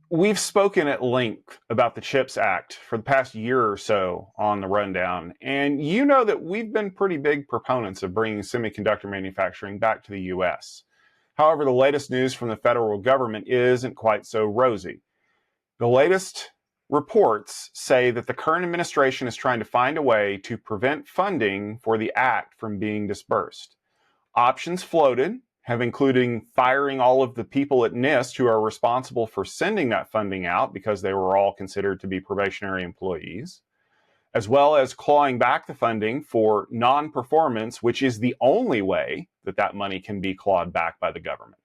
We've spoken at length about the CHIPS Act for the past year or so on the rundown, and you know that we've been pretty big proponents of bringing semiconductor manufacturing back to the US. However, the latest news from the federal government isn't quite so rosy. The latest reports say that the current administration is trying to find a way to prevent funding for the act from being disbursed. Options floated have including firing all of the people at NIST who are responsible for sending that funding out because they were all considered to be probationary employees, as well as clawing back the funding for non-performance, which is the only way that that money can be clawed back by the government.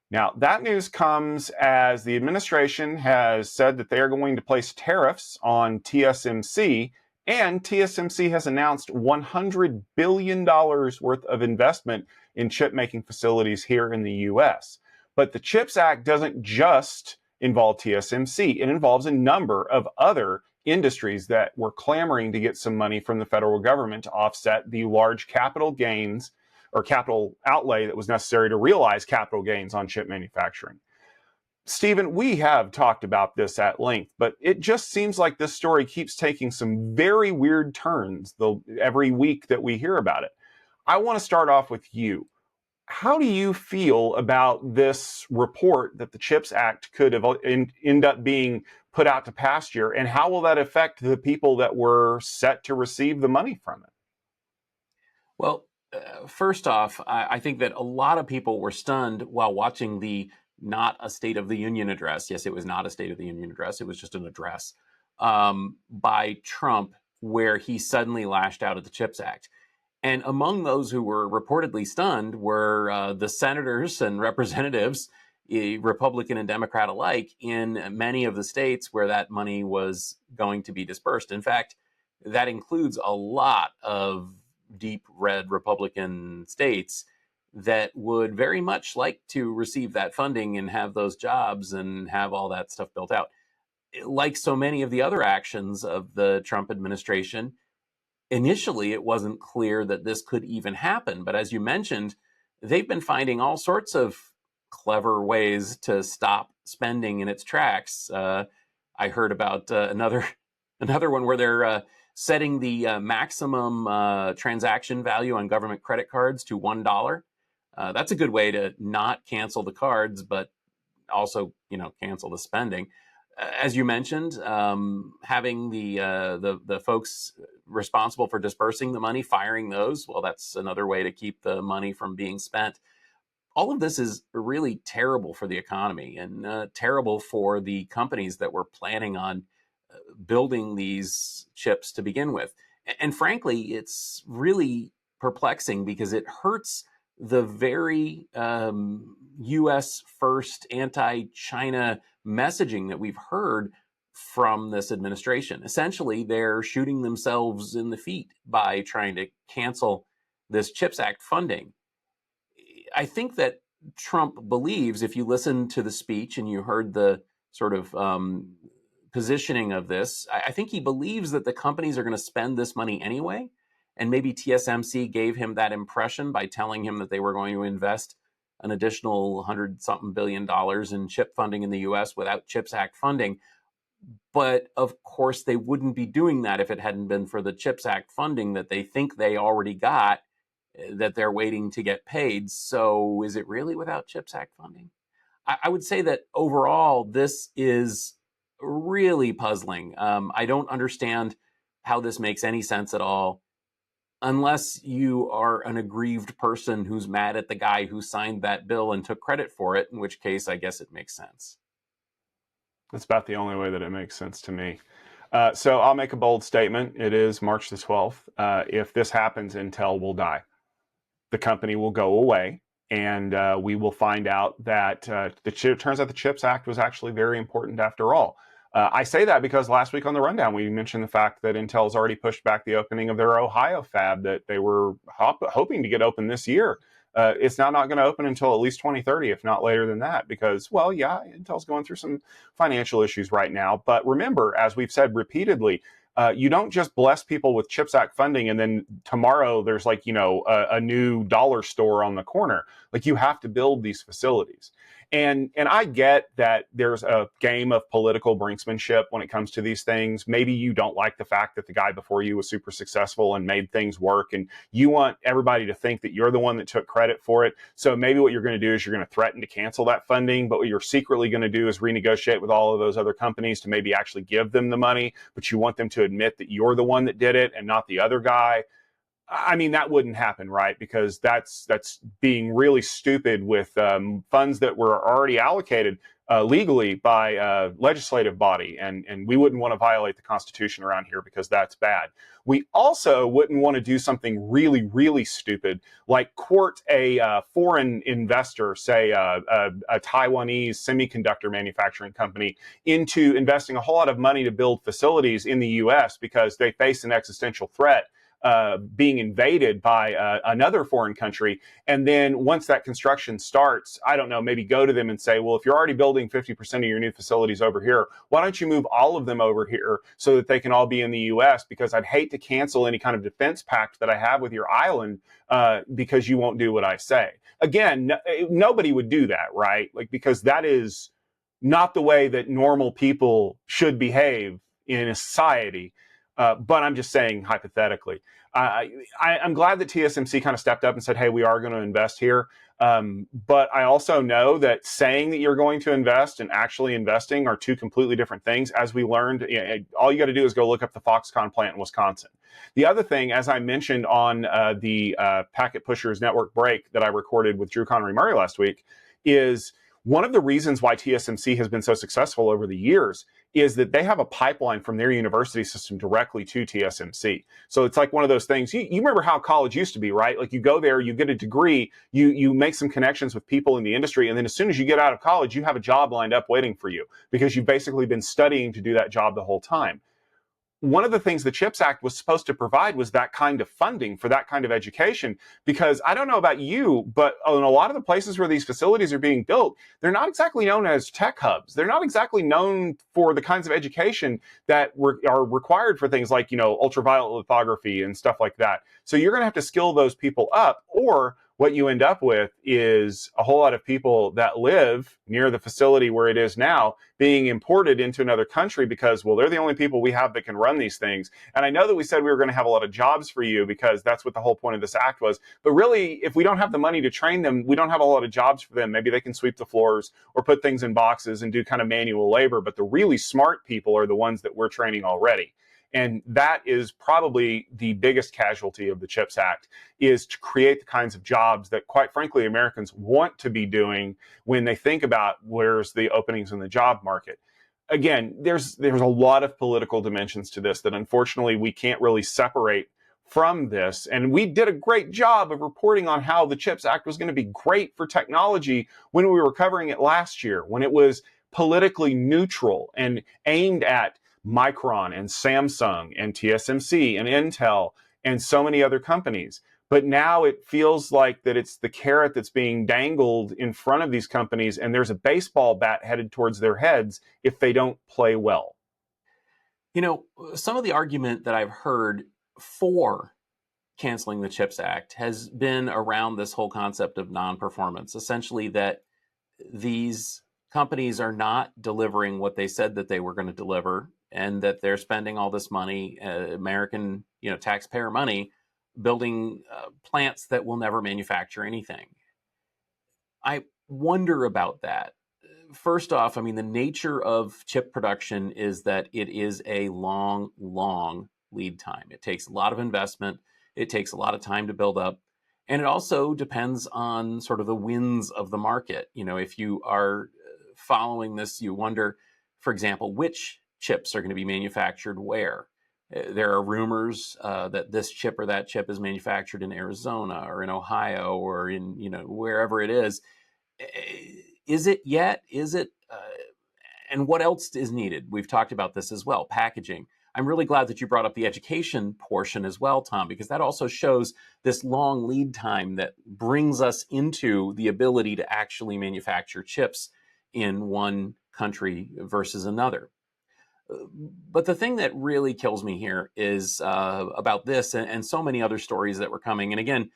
Now, that news comes as the administration has said that they are going to place tariffs on TSMC, and TSMC has announced $100 billion worth of investment in chip making facilities here in the US. But the CHIPS Act doesn't just involve TSMC, it involves a number of other industries that were clamoring to get some money from the federal government to offset the large capital gains or capital outlay that was necessary to realize capital gains on chip manufacturing. Stephen, we have talked about this at length, but it just seems like this story keeps taking some very weird turns every week that we hear about it. I want to start off with you. How do you feel about this report that the CHIPS Act could end up being put out to pasture, and how will that affect the people that were set to receive the money from it? Well, first off, I think that a lot of people were stunned while watching the not a State of the Union address. Yes, it was not a State of the Union address. It was just an address by Trump, where he suddenly lashed out at the CHIPS Act. And among those who were reportedly stunned were the senators and representatives, Republican and Democrat alike, in many of the states where that money was going to be dispersed. In fact, that includes a lot of deep red Republican states that would very much like to receive that funding and have those jobs and have all that stuff built out. Like so many of the other actions of the Trump administration, initially it wasn't clear that this could even happen. But as you mentioned, they've been finding all sorts of clever ways to stop spending in its tracks. I heard about another one where they're setting the maximum transaction value on government credit cards to $1. That's a good way to not cancel the cards, but also, cancel the spending. As you mentioned, having the folks responsible for dispersing the money, firing those, well, that's another way to keep the money from being spent. All of this is really terrible for the economy and terrible for the companies that were planning on building these chips to begin with. And frankly, it's really perplexing because it hurts the very US first anti-China messaging that we've heard from this administration. Essentially, they're shooting themselves in the feet by trying to cancel this CHIPS Act funding. I think that Trump believes, if you listen to the speech and you heard the sort of positioning of this, I think he believes that the companies are going to spend this money anyway. And maybe TSMC gave him that impression by telling him that they were going to invest an additional $100-something billion in chip funding in the US without CHIPS Act funding. But of course, they wouldn't be doing that if it hadn't been for the CHIPS Act funding that they think they already got, that they're waiting to get paid. So is it really without CHIPS Act funding? I would say that overall, this is really puzzling. I don't understand how this makes any sense at all, unless you are an aggrieved person who's mad at the guy who signed that bill and took credit for it, in which case I guess it makes sense. That's about the only way that it makes sense to me. So I'll make a bold statement. It is March the 12th. If this happens, Intel will die. The company will go away, and we will find out that it turns out the CHIPS Act was actually very important after all. I say that because last week on the rundown, we mentioned the fact that Intel's already pushed back the opening of their Ohio fab that they were hoping to get open this year. It's now not going to open until at least 2030, if not later than that, because, well, yeah, Intel's going through some financial issues right now. But remember, as we've said repeatedly, you don't just bless people with CHIPS Act funding and then tomorrow there's a new dollar store on the corner. Like, you have to build these facilities. And I get that there's a game of political brinksmanship when it comes to these things. Maybe you don't like the fact that the guy before you was super successful and made things work, and you want everybody to think that you're the one that took credit for it. So maybe what you're going to do is you're going to threaten to cancel that funding, but what you're secretly going to do is renegotiate with all of those other companies to maybe actually give them the money, but you want them to admit that you're the one that did it and not the other guy. I mean, that wouldn't happen, right? Because that's being really stupid with funds that were already allocated legally by a legislative body, and we wouldn't want to violate the Constitution around here because that's bad. We also wouldn't want to do something really, really stupid like court a foreign investor, say a Taiwanese semiconductor manufacturing company, into investing a whole lot of money to build facilities in the U.S. because they face an existential threat being invaded by another foreign country. And then once that construction starts, I don't know, maybe go to them and say, well, if you're already building 50% of your new facilities over here, why don't you move all of them over here so that they can all be in the U.S.? Because I'd hate to cancel any kind of defense pact that I have with your island because you won't do what I say. Again, nobody would do that, right? Like, because that is not the way that normal people should behave in a society. But I'm just saying hypothetically. I'm glad that TSMC kind of stepped up and said, hey, we are going to invest here. But I also know that saying that you're going to invest and actually investing are two completely different things. As we learned, all you got to do is go look up the Foxconn plant in Wisconsin. The other thing, as I mentioned on the Packet Pushers Network break that I recorded with Drew Connery Murray last week, is one of the reasons why TSMC has been so successful over the years is that they have a pipeline from their university system directly to TSMC. So it's like one of those things. You remember how college used to be, right? Like you go there, you get a degree, you make some connections with people in the industry, and then as soon as you get out of college, you have a job lined up waiting for you because you've basically been studying to do that job the whole time. One of the things the CHIPS Act was supposed to provide was that kind of funding for that kind of education. Because I don't know about you, but in a lot of the places where these facilities are being built, they're not exactly known as tech hubs. They're not exactly known for the kinds of education that are required for things like, ultraviolet lithography and stuff like that. So you're going to have to skill those people up, or what you end up with is a whole lot of people that live near the facility where it is now being imported into another country because, well, they're the only people we have that can run these things. And I know that we said we were going to have a lot of jobs for you because that's what the whole point of this act was. But really, if we don't have the money to train them, we don't have a lot of jobs for them. Maybe they can sweep the floors or put things in boxes and do kind of manual labor. But the really smart people are the ones that we're training already. And that is probably the biggest casualty of the CHIPS Act, is to create the kinds of jobs that, quite frankly, Americans want to be doing when they think about where's the openings in the job market. Again, there's a lot of political dimensions to this that unfortunately we can't really separate from this. And we did a great job of reporting on how the CHIPS Act was going to be great for technology when we were covering it last year, when it was politically neutral and aimed at Micron and Samsung and TSMC and Intel and so many other companies. But now it feels like that it's the carrot that's being dangled in front of these companies, and there's a baseball bat headed towards their heads if they don't play well. Some of the argument that I've heard for canceling the CHIPS Act has been around this whole concept of non-performance, essentially that these companies are not delivering what they said that they were going to deliver, and that they're spending all this money, American, taxpayer money, building plants that will never manufacture anything. I wonder about that. First off, I mean, the nature of chip production is that it is a long, long lead time. It takes a lot of investment. It takes a lot of time to build up. And it also depends on sort of the winds of the market. If you are following this, you wonder, for example, which chips are going to be manufactured where. There are rumors that this chip or that chip is manufactured in Arizona or in Ohio or in wherever it is. Is it yet? Is it? And what else is needed? We've talked about this as well. Packaging. I'm really glad that you brought up the education portion as well, Tom, because that also shows this long lead time that brings us into the ability to actually manufacture chips in one country versus another. But the thing that really kills me here is about this and so many other stories that were coming. And again,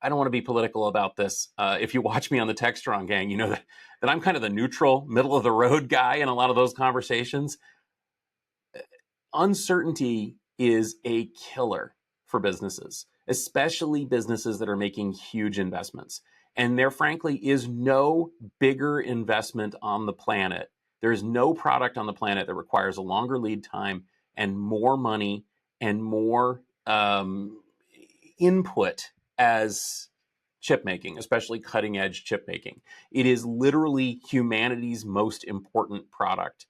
I don't want to be political about this. If you watch me on the Textron gang, you know that I'm kind of the neutral, middle of the road guy in a lot of those conversations. Uncertainty is a killer for businesses, especially businesses that are making huge investments. And there, frankly, is no bigger investment on the planet. There is no product on the planet that requires a longer lead time and more money and more input as chip making, especially cutting edge chip making. It is literally humanity's most important product.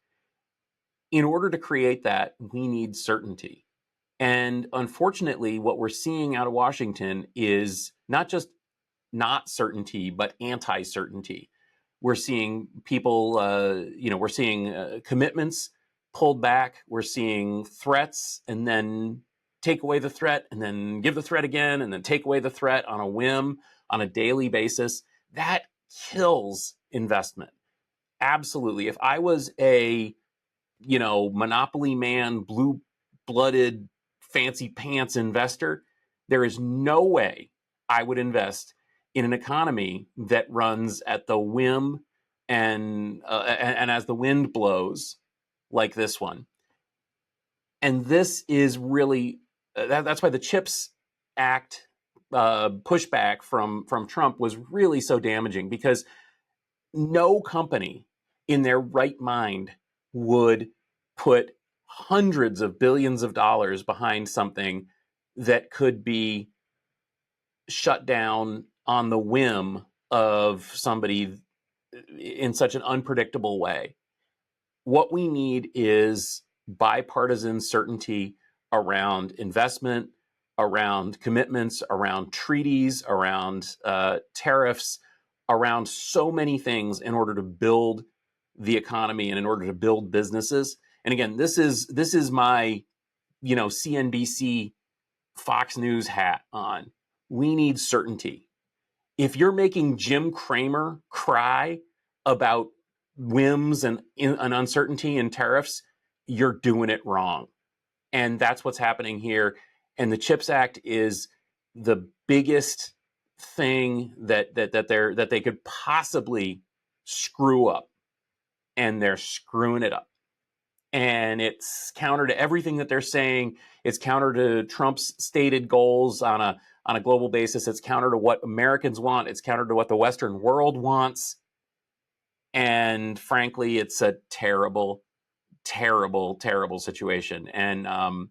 In order to create that, we need certainty. And unfortunately, what we're seeing out of Washington is not just not certainty, but anti certainty. We're seeing people, we're seeing commitments pulled back. We're seeing threats and then take away the threat and then give the threat again and then take away the threat on a whim on a daily basis. That kills investment. Absolutely. If I was a monopoly man, blue blooded, fancy pants investor, there is no way I would invest in an economy that runs at the whim and as the wind blows, like this one. And this is really that's why the Chips Act pushback from Trump was really so damaging, because no company in their right mind would put hundreds of billions of dollars behind something that could be shut down on the whim of somebody in such an unpredictable way. What we need is bipartisan certainty around investment, around commitments, around treaties, around tariffs, around so many things in order to build the economy and in order to build businesses. And again, this is my CNBC, Fox News hat on. We need certainty. If you're making Jim Cramer cry about whims and uncertainty and tariffs, you're doing it wrong. And that's what's happening here. And the CHIPS Act is the biggest thing that they could possibly screw up, and they're screwing it up. And it's counter to everything that they're saying. It's counter to Trump's stated goals on a global basis. It's counter to what Americans want. It's counter to what the Western world wants. And frankly, it's a terrible, terrible, terrible situation. And